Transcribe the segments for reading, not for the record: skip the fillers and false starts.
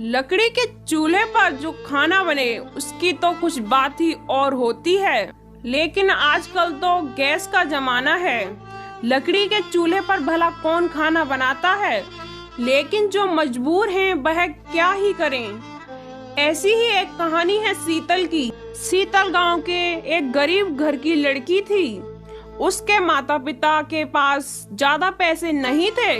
लकड़ी के चूल्हे पर जो खाना बने उसकी तो कुछ बात ही और होती है। लेकिन आजकल तो गैस का जमाना है। लकड़ी के चूल्हे पर भला कौन खाना बनाता है। लेकिन जो मजबूर हैं वह क्या ही करें। ऐसी ही एक कहानी है शीतल की। शीतल गांव के एक गरीब घर की लड़की थी। उसके माता पिता के पास ज्यादा पैसे नहीं थे,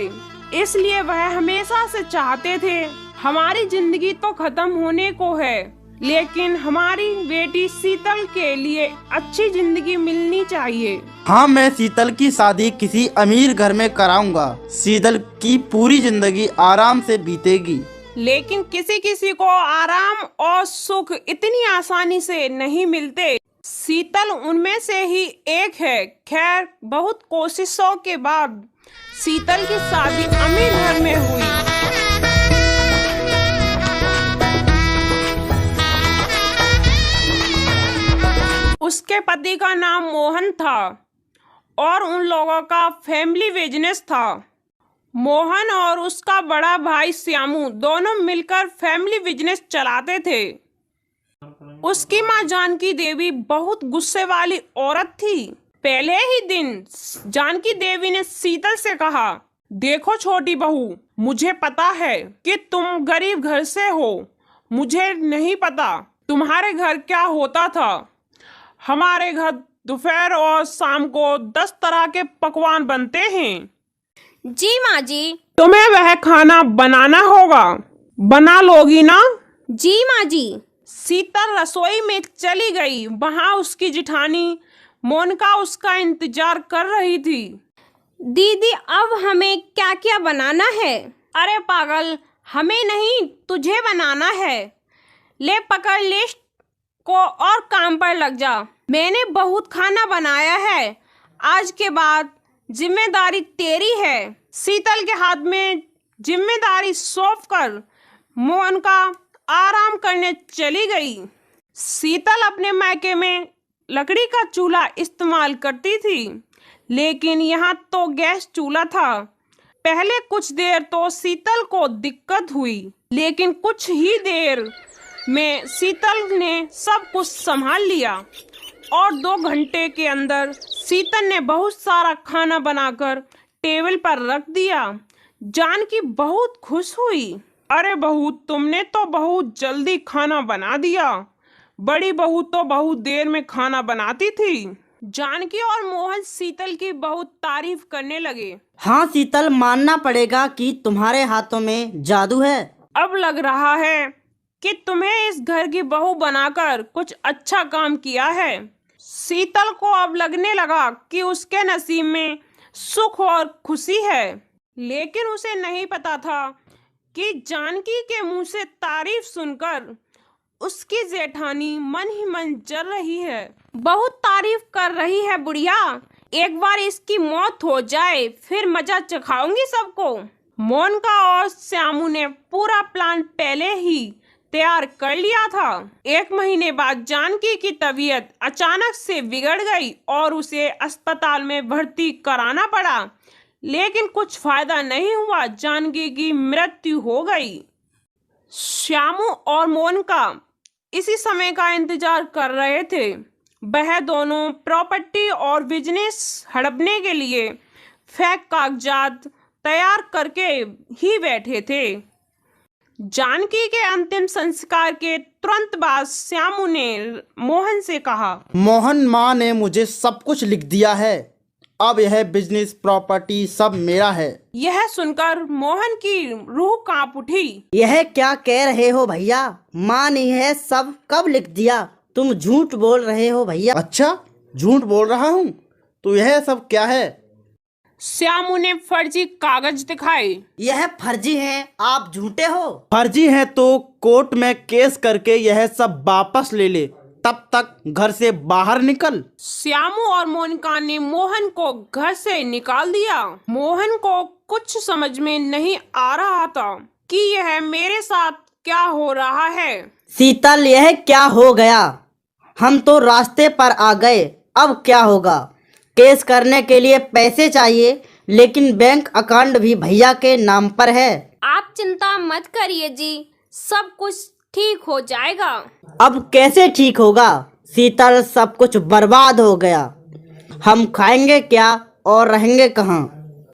इसलिए वह हमेशा से चाहते थे हमारी जिंदगी तो खत्म होने को है, लेकिन हमारी बेटी शीतल के लिए अच्छी जिंदगी मिलनी चाहिए। हाँ, मैं शीतल की शादी किसी अमीर घर में कराऊंगा। शीतल की पूरी जिंदगी आराम से बीतेगी। लेकिन किसी किसी को आराम और सुख इतनी आसानी से नहीं मिलते। शीतल उनमें से ही एक है। खैर, बहुत कोशिशों के बाद शीतल की शादी अमीर घर में हुई। उसके पति का नाम मोहन था और उन लोगों का फैमिली बिजनेस था। मोहन और उसका बड़ा भाई श्यामू दोनों मिलकर फैमिली बिजनेस चलाते थे। उसकी माँ जानकी देवी बहुत गुस्से वाली औरत थी। पहले ही दिन जानकी देवी ने शीतल से कहा, देखो छोटी बहू, मुझे पता है कि तुम गरीब घर से हो। मुझे नहीं पता तुम्हारे घर क्या होता था। हमारे घर दोपहर और शाम को 10 तरह के पकवान बनते हैं। जी माँ जी। तुम्हें वह खाना बनाना होगा। बना लोगी ना? जी माँ जी। शीतल रसोई में चली गई। वहाँ उसकी जिठानी मोनिका उसका इंतजार कर रही थी। दीदी, अब हमें क्या क्या बनाना है? अरे पागल, हमें नहीं, तुझे बनाना है। ले पकड़ लिस्ट को और काम पर लग जा। मैंने बहुत खाना बनाया है। आज के बाद जिम्मेदारी तेरी है। शीतल के हाथ में जिम्मेदारी सौंप कर मोनिका आराम करने चली गई। शीतल अपने मायके में लकड़ी का चूल्हा इस्तेमाल करती थी, लेकिन यहाँ तो गैस चूल्हा था। पहले कुछ देर तो शीतल को दिक्कत हुई, लेकिन कुछ ही देर में शीतल ने सब कुछ संभाल लिया और 2 घंटे के अंदर शीतल ने बहुत सारा खाना बनाकर टेबल पर रख दिया। जानकी बहुत खुश हुई। अरे बहू, तुमने तो बहुत जल्दी खाना बना दिया। बड़ी बहू तो बहुत देर में खाना बनाती थी। जानकी और मोहन शीतल की बहुत तारीफ करने लगे। हाँ शीतल, मानना पड़ेगा कि तुम्हारे हाथों में जादू है। अब लग रहा है कि तुम्हें इस घर की बहू बनाकर कुछ अच्छा काम किया है। शीतल को अब लगने लगा कि उसके नसीब में सुख और खुशी है, लेकिन उसे नहीं पता था कि जानकी के मुंह से तारीफ सुनकर उसकी जेठानी मन ही मन जल रही है। बहुत तारीफ कर रही है बुढ़िया। एक बार इसकी मौत हो जाए फिर मजा चखाऊंगी सबको। मोनिका और श्यामू ने पूरा प्लान पहले ही तैयार कर लिया था। 1 महीने बाद जानकी की तबीयत अचानक से बिगड़ गई और उसे अस्पताल में भर्ती कराना पड़ा, लेकिन कुछ फायदा नहीं हुआ। जानकी की मृत्यु हो गई। श्यामू और मोनिका इसी समय का इंतजार कर रहे थे। वह दोनों प्रॉपर्टी और बिजनेस हड़पने के लिए फेक कागजात तैयार करके ही बैठे थे। जानकी के अंतिम संस्कार के तुरंत बाद श्यामू ने मोहन से कहा, मोहन, माँ ने मुझे सब कुछ लिख दिया है। अब यह बिजनेस प्रॉपर्टी सब मेरा है। यह सुनकर मोहन की रूह कांप उठी। यह क्या कह रहे हो भैया? माँ ने यह सब कब लिख दिया? तुम झूठ बोल रहे हो भैया। अच्छा, झूठ बोल रहा हूँ? तो यह सब क्या है? श्यामू ने फर्जी कागज दिखाए। यह फर्जी है, आप झूठे हो। फर्जी है तो कोर्ट में केस करके यह सब वापस ले ले। तब तक घर से बाहर निकल। श्यामू और मोनिका ने मोहन को घर से निकाल दिया। मोहन को कुछ समझ में नहीं आ रहा था कि यह मेरे साथ क्या हो रहा है। शीतल, यह क्या हो गया? हम तो रास्ते पर आ गए, अब क्या होगा? केस करने के लिए पैसे चाहिए, लेकिन बैंक अकाउंट भी भैया के नाम पर है। आप चिंता मत करिए जी, सब कुछ ठीक हो जाएगा। अब कैसे ठीक होगा शीतल? सब कुछ बर्बाद हो गया। हम खाएंगे क्या और रहेंगे कहाँ?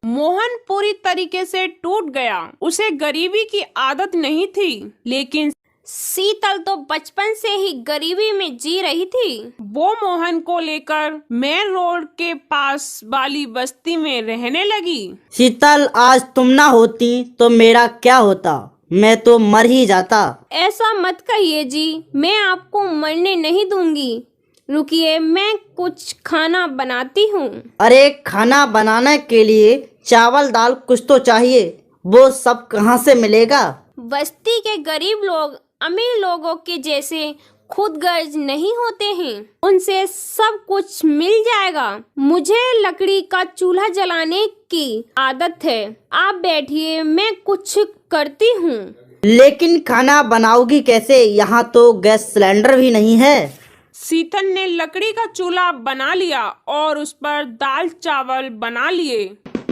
मोहन पूरी तरीके से टूट गया। उसे गरीबी की आदत नहीं थी, लेकिन शीतल तो बचपन से ही गरीबी में जी रही थी। वो मोहन को लेकर मेन रोड के पास वाली बस्ती में रहने लगी। शीतल, आज तुम ना होती तो मेरा क्या होता? मैं तो मर ही जाता। ऐसा मत कहिए जी, मैं आपको मरने नहीं दूंगी। रुकिए, मैं कुछ खाना बनाती हूँ। अरे, खाना बनाने के लिए चावल दाल कुछ तो चाहिए। वो सब कहाँ से मिलेगा? बस्ती के गरीब लोग अमीर लोगों के जैसे खुदगर्ज नहीं होते हैं, उनसे सब कुछ मिल जाएगा। मुझे लकड़ी का चूल्हा जलाने की आदत है। आप बैठिए, मैं कुछ करती हूँ। लेकिन खाना बनाओगी कैसे? यहाँ तो गैस सिलेंडर भी नहीं है। शीतल ने लकड़ी का चूल्हा बना लिया और उस पर दाल चावल बना लिए।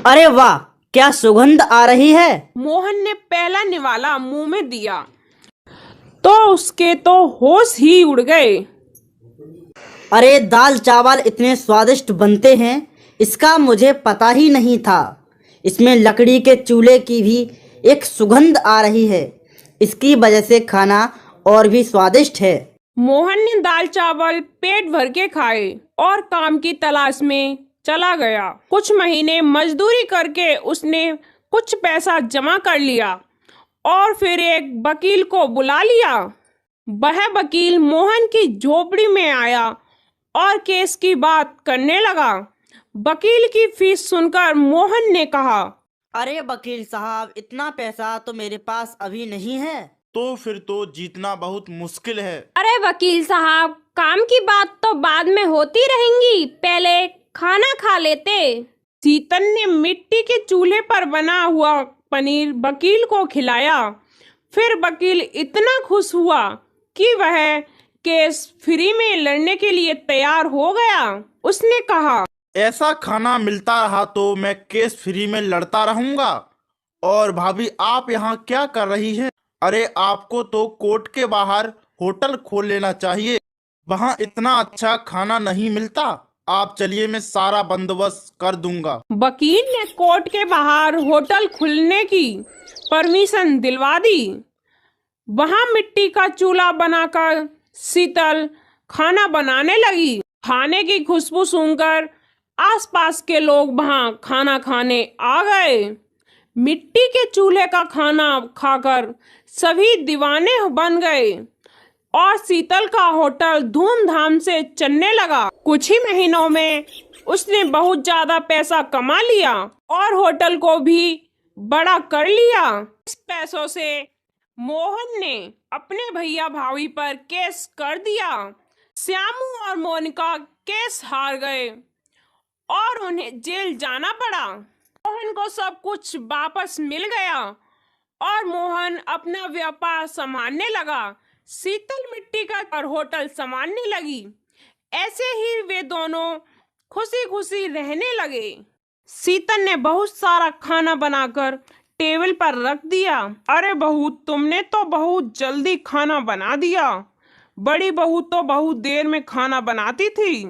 अरे वाह, क्या सुगंध आ रही है। मोहन ने पहला निवाला मुंह में दिया तो उसके तो होश ही उड़ गए। अरे, दाल चावल इतने स्वादिष्ट बनते हैं, इसका मुझे पता ही नहीं था। इसमें लकड़ी के चूल्हे की भी एक सुगंध आ रही है। इसकी वजह से खाना और भी स्वादिष्ट है। मोहन ने दाल चावल पेट भर के खाए और काम की तलाश में चला गया। कुछ महीने मजदूरी करके उसने कुछ पैसा जमा कर लिया और फिर एक वकील को बुला लिया। वह वकील मोहन की झोपड़ी में आया और केस की बात करने लगा। वकील की फीस सुनकर मोहन ने कहा, अरे वकील साहब, इतना पैसा तो मेरे पास अभी नहीं है। तो फिर तो जीतना बहुत मुश्किल है। अरे वकील साहब, काम की बात तो बाद में होती रहेंगी, पहले खाना खा लेते। शीतल ने मिट्टी के चूल्हे पर बना हुआ पनीर वकील को खिलाया। फिर वकील इतना खुश हुआ कि वह केस फ्री में लड़ने के लिए तैयार हो गया। उसने कहा, ऐसा खाना मिलता रहा तो मैं केस फ्री में लड़ता रहूंगा। और भाभी, आप यहाँ क्या कर रही हैं? अरे, आपको तो कोर्ट के बाहर होटल खोल लेना चाहिए। वहाँ इतना अच्छा खाना नहीं मिलता। आप चलिए, मैं सारा बंदोबस्त कर दूंगा। वकील ने कोर्ट के बाहर होटल खुलने की परमिशन दिलवा दी। वहां मिट्टी का चूल्हा बनाकर शीतल खाना बनाने लगी। खाने की खुशबू सुनकर आसपास के लोग वहां खाना खाने आ गए। मिट्टी के चूल्हे का खाना खाकर सभी दीवाने बन गए और शीतल का होटल धूमधाम से चलने लगा। कुछ ही महीनों में उसने बहुत ज्यादा पैसा कमा लिया और होटल को भी बड़ा कर लिया। इस पैसों से मोहन ने अपने भैया भाभी पर केस कर दिया। श्यामू और मोनिका केस हार गए और उन्हें जेल जाना पड़ा। मोहन को सब कुछ वापस मिल गया और मोहन अपना व्यापार संभालने लगा। शीतल मिट्टी का और होटल संभालने लगी। ऐसे ही वे दोनों खुशी खुशी रहने लगे। शीतल ने बहुत सारा खाना बनाकर टेबल पर रख दिया। अरे बहू, तुमने तो बहुत जल्दी खाना बना दिया। बड़ी बहू तो बहुत देर में खाना बनाती थी।